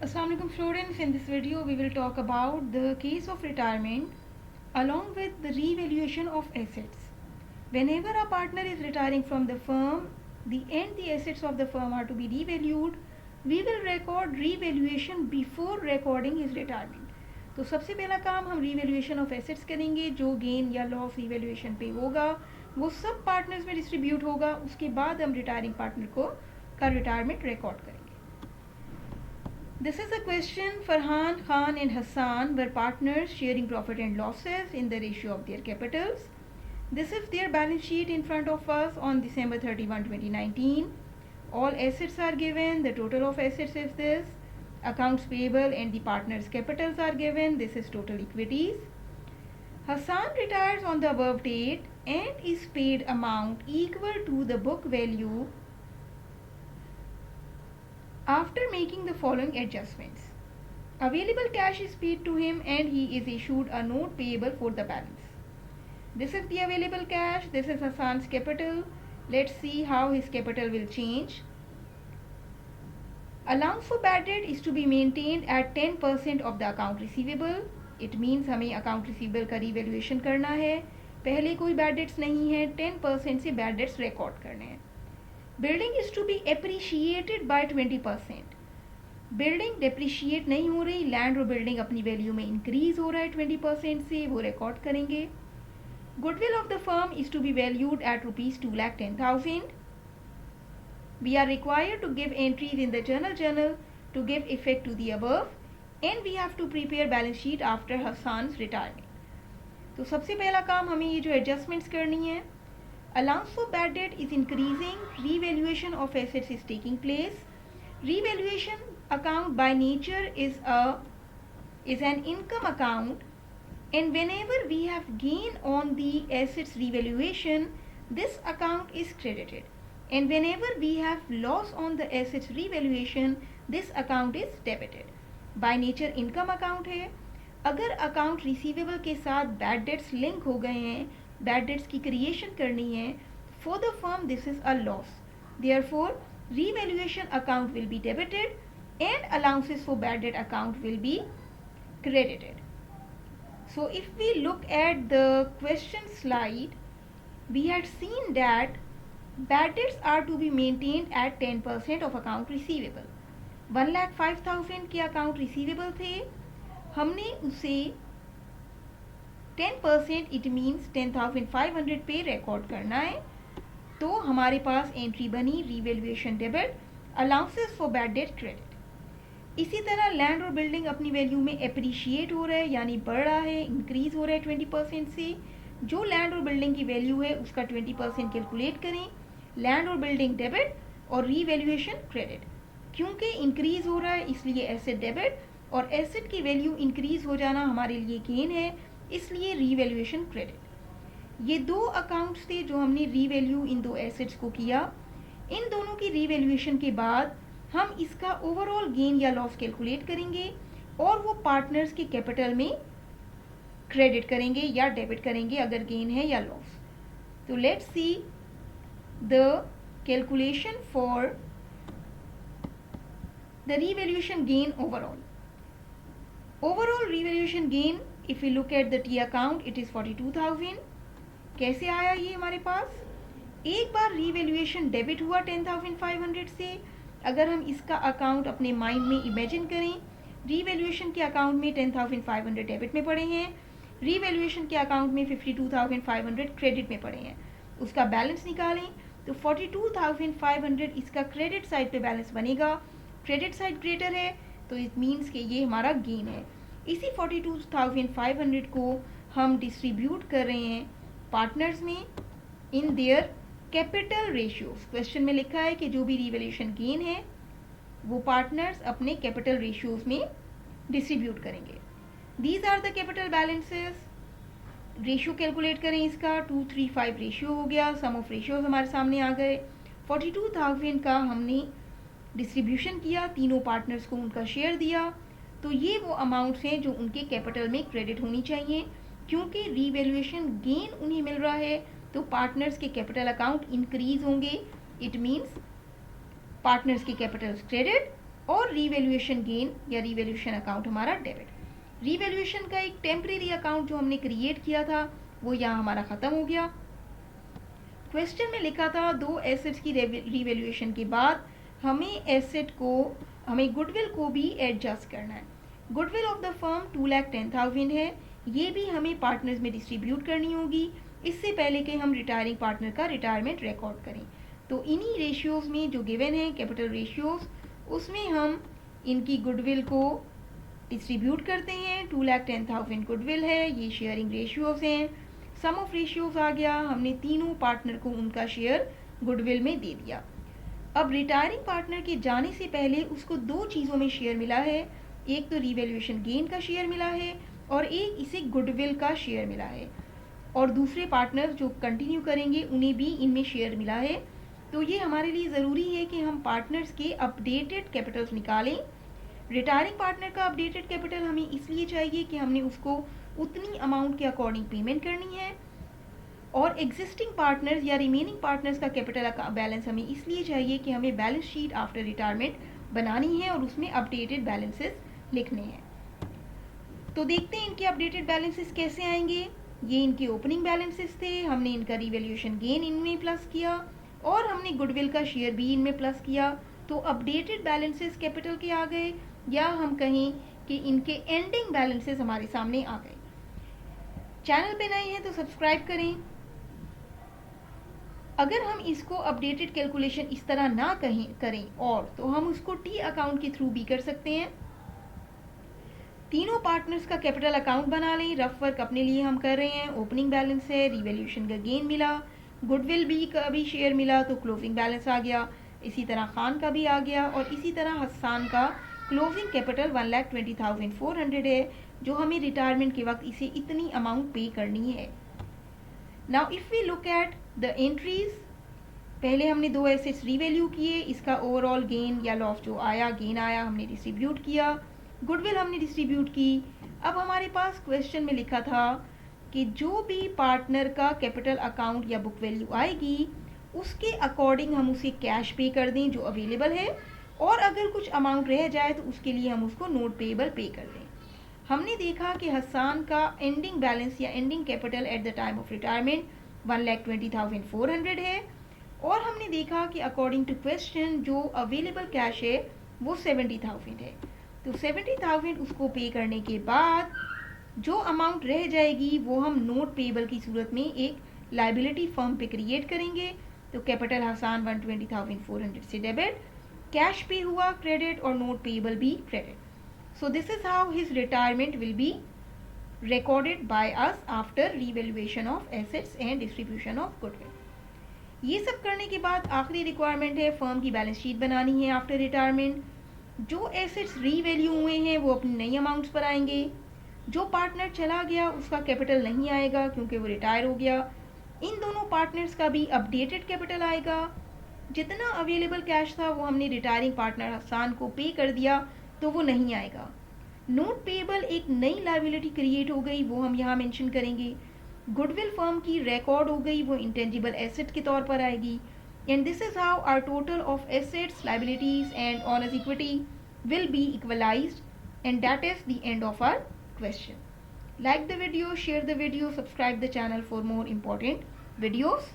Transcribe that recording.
Assalamualaikum students, in this video we will talk about the case of retirement along with the revaluation of assets. Whenever a partner is retiring from the firm, the assets of the firm are to be revalued. We will record revaluation before recording his retirement. तो सबसे पहला काम हम revaluation of assets करेंगे. जो gain या loss revaluation पे होगा वो सब partners में distribute होगा. उसके बाद हम retiring partner का retirement record करेंगे. This is a question. Farhan, Khan and Hassan were partners sharing profit and losses in the ratio of their capitals. This is their balance sheet in front of us on December 31, 2019. All assets are given. The total of assets is this. Accounts payable and the partners' capitals are given. This is total equities. Hassan retires on the above date and is paid amount equal to the book value after making the following adjustments. Available cash is paid to him and he is issued a note payable for the balance. This is the available cash. This is Hassan's capital. Let's see how his capital will change. Allowance for bad debt is to be maintained at 10% of the account receivable. It means हमें account receivable का revaluation करना है. पहले कोई bad debts नहीं है. 10% से bad debts record करने हैं. Building is to be appreciated by 20%. Building depreciate नहीं हो रही, लैंड और बिल्डिंग अपनी वैल्यू में इंक्रीज हो रहा है 20% से, वो रिकॉर्ड करेंगे. Goodwill of the firm is to be valued at ₹2,10,000. We are required to give entries in the journal to give effect to the above and we have to prepare balance sheet after Hassan's retirement. तो सबसे पहला काम हमें ये जो adjustments करनी है. Allowance for bad debt is increasing. Revaluation of assets is taking place. Revaluation account by nature is an income account, and whenever we have gain on the assets revaluation, this account is credited. And whenever we have loss on the assets revaluation, this account is debited. By nature income account है. अगर account receivable के साथ bad debts link हो गए हैं, bad debts की creation करनी है, for the firm this is a loss. Therefore, revaluation account will be debited and allowances for bad debt account will be credited. So if we look at the question slide, we had seen that bad debts are to be maintained at 10% of account receivable. 1,05,000 के account receivable थे, हमने उसे 10% it means 10,500 पे record करना है. तो हमारे पास entry बनी revaluation debit, allowances for bad debt credit. इसी तरह लैंड और बिल्डिंग अपनी वैल्यू में एप्रिशिएट हो रहा है, यानी बढ़ रहा है, इंक्रीज हो रहा है 20% से. जो लैंड और बिल्डिंग की वैल्यू है उसका 20% कैलकुलेट करें. लैंड और बिल्डिंग डेबिट और रिवैल्यूएशन क्रेडिट. क्योंकि इंक्रीज हो रहा है इसलिए एसेट डेबिट, और एसेट की वैल्यू इंक्रीज हो जाना हमारे लिए गेन है, इसलिए रीवैल्यूएशन क्रेडिट. ये दो अकाउंट्स थे जो हमने रीवैल्यू इन दो एसेट्स को किया. इन दोनों की रीवैल्यूएशन के बाद हम इसका ओवरऑल गेन या लॉस कैलकुलेट करेंगे और वो पार्टनर्स के कैपिटल में क्रेडिट करेंगे या डेबिट करेंगे अगर गेन है या लॉस. तो let's see the calculation for the revaluation gain overall. Overall revaluation gain if we look at the T account it is 42,000. कैसे आया ये हमारे पास? एक बार रीवैल्यूएशन डेबिट हुआ 10,500 से. अगर हम इसका अकाउंट अपने माइंड में इमेजिन करें, रीवैल्यूएशन के अकाउंट में 10,500 डेबिट में पड़े हैं, रीवैल्यूएशन के अकाउंट में 52,500 क्रेडिट में पड़े हैं. उसका बैलेंस निकालें तो 42,500 इसका क्रेडिट साइड पे बैलेंस बनेगा. क्रेडिट साइड ग्रेटर है तो इट मीन्स कि ये हमारा गेन है. इसी 42,500 को हम डिस्ट्रीब्यूट कर रहे हैं पार्टनर्स में in their capital ratios. Question में लिखा है कि जो भी रिवैल्यूएशन गेन है वो पार्टनर्स अपने कैपिटल रेशियोज में डिस्ट्रीब्यूट करेंगे. These are the capital balances. Ratio calculate करें इसका. 235 रेशियो हो गया. सम ऑफ रेशियोज हमारे सामने आ गए. 42,000 का हमने डिस्ट्रीब्यूशन किया, तीनों पार्टनर्स को उनका शेयर दिया. तो ये वो अमाउंट्स हैं जो उनके कैपिटल में क्रेडिट होनी चाहिए. क्योंकि रीवैल्यूएशन गेन उन्हें मिल रहा है तो पार्टनर्स के कैपिटल अकाउंट इंक्रीज होंगे. इट मीन्स पार्टनर्स की कैपिटल क्रेडिट और रीवैल्यूएशन गेन या रीवैल्यूएशन अकाउंट हमारा डेबिट। रीवैल्यूएशन का एक टेम्परेरी अकाउंट जो हमने क्रिएट किया था वो यहाँ हमारा ख़त्म हो गया। क्वेश्चन में लिखा था दो एसेट्स की रीवैल्यूएशन के बाद हमें गुडविल को भी एडजस्ट करना है। गुडविल ऑफ द फर्म 2,10,000 है, ये भी हमें पार्टनर्स में डिस्ट्रीब्यूट करनी होगी इससे पहले कि हम रिटायरिंग पार्टनर का रिटायरमेंट रिकॉर्ड करें। तो इन्हीं रेशियोज़ में जो गिवन है कैपिटल रेशियोज़, उसमें हम इनकी गुडविल को डिस्ट्रीब्यूट करते हैं। 2,10,000 गुडविल है, ये शेयरिंग रेशियोज़ हैं। सम ऑफ रेशियोज़ आ गया, हमने तीनों पार्टनर को उनका शेयर गुडविल में दे दिया। अब रिटायरिंग पार्टनर के जाने से पहले उसको दो चीज़ों में शेयर मिला है, एक तो रीवैल्यूएशन गेन का शेयर मिला है और एक इसे गुडविल का शेयर मिला है, और दूसरे पार्टनर जो कंटिन्यू करेंगे उन्हें भी इनमें शेयर मिला है। तो ये हमारे लिए ज़रूरी है कि हम पार्टनर्स के अपडेटेड कैपिटल्स निकालें। रिटायरिंग पार्टनर का अपडेटेड कैपिटल हमें इसलिए चाहिए कि हमने उसको उतनी अमाउंट के अकॉर्डिंग पेमेंट करनी है, और एग्जिस्टिंग पार्टनर्स या रिमेनिंग पार्टनर्स का कैपिटल बैलेंस हमें इसलिए चाहिए कि हमें बैलेंस शीट आफ्टर रिटायरमेंट बनानी है और उसमें अपडेटेड बैलेंसेस लिखने हैं। तो देखते हैं इनके अपडेटेड बैलेंसेस कैसे आएंगे। ये इनके ओपनिंग बैलेंसेस थे, हमने इनका रिवैल्यूएशन गेन इनमें प्लस किया और हमने गुडविल का शेयर भी इनमें प्लस किया। तो अपडेटेड बैलेंसेस कैपिटल के आ गए, या हम कहें कि इनके एंडिंग बैलेंसेस हमारे सामने आ गए। चैनल पे नए हैं तो सब्सक्राइब करें। अगर हम इसको अपडेटेड कैलकुलेशन इस तरह ना करें और तो हम उसको टी अकाउंट के थ्रू भी कर सकते हैं। तीनों पार्टनर्स का कैपिटल अकाउंट बना लें। रफ वर्क अपने लिए हम कर रहे हैं। ओपनिंग बैलेंस है, रिवैल्यूएशन का गेन मिला, गुडविल भी का भी शेयर मिला तो क्लोजिंग बैलेंस आ गया। इसी तरह खान का भी आ गया, और इसी तरह हसन का क्लोजिंग कैपिटल 1,20,400 है, जो हमें रिटायरमेंट के वक्त इसे इतनी अमाउंट पे करनी है। Now if we look at the entries, पहले हमने दो एसेट्स रीवैल्यू किए, इसका ओवरऑल गेन या लॉस जो आया, गेन आया, हमने डिस्ट्रीब्यूट किया। गुडविल हमने डिस्ट्रीब्यूट की। अब हमारे पास क्वेश्चन में लिखा था कि जो भी पार्टनर का कैपिटल अकाउंट या बुक वैल्यू आएगी उसके अकॉर्डिंग हम उसे कैश पे कर दें जो अवेलेबल है, और अगर कुछ अमाउंट रह जाए तो उसके लिए हम उसको नोट पेएबल पे कर दें। हमने देखा कि हसन का एंडिंग बैलेंस या ending capital at the time of retirement 1,20,400 है, और हमने देखा कि अकॉर्डिंग टू क्वेश्चन जो अवेलेबल कैश है वो 70,000 है। तो 70,000 उसको पे करने के बाद जो अमाउंट रह जाएगी वो हम नोट पेएबल की सूरत में एक लाइबिलिटी फर्म पे क्रिएट करेंगे। तो कैपिटल हसन 120,400 से डेबिट, कैश पे हुआ क्रेडिट, और नोट पेएबल भी credit. So this is how his retirement will be recorded by us after revaluation of assets and distribution of goodwill. ये सब करने के बाद आखिरी रिक्वायरमेंट है, फर्म की बैलेंस शीट बनानी है आफ्टर रिटायरमेंट। जो एसेट्स रीवैल्यू हुए हैं वो अपनी नई अमाउंट्स पर आएंगे। जो पार्टनर चला गया उसका कैपिटल नहीं आएगा क्योंकि वो रिटायर हो गया। इन दोनों पार्टनर्स का भी अपडेटेड कैपिटल आएगा। जितना अवेलेबल कैश था वो हमने रिटायरिंग पार्टनर हसन को पे कर दिया तो वो नहीं आएगा। नोट पेएबल एक नई लायबिलिटी क्रिएट हो गई, वो हम यहाँ मेंशन करेंगे। गुडविल फर्म की रिकॉर्ड हो गई, वो इंटेंजिबल एसेट के तौर पर आएगी। And this is how our total of assets, liabilities and owners equity will be equalised, and that is the end of our question. Like the video, share the video, subscribe the channel for more important videos.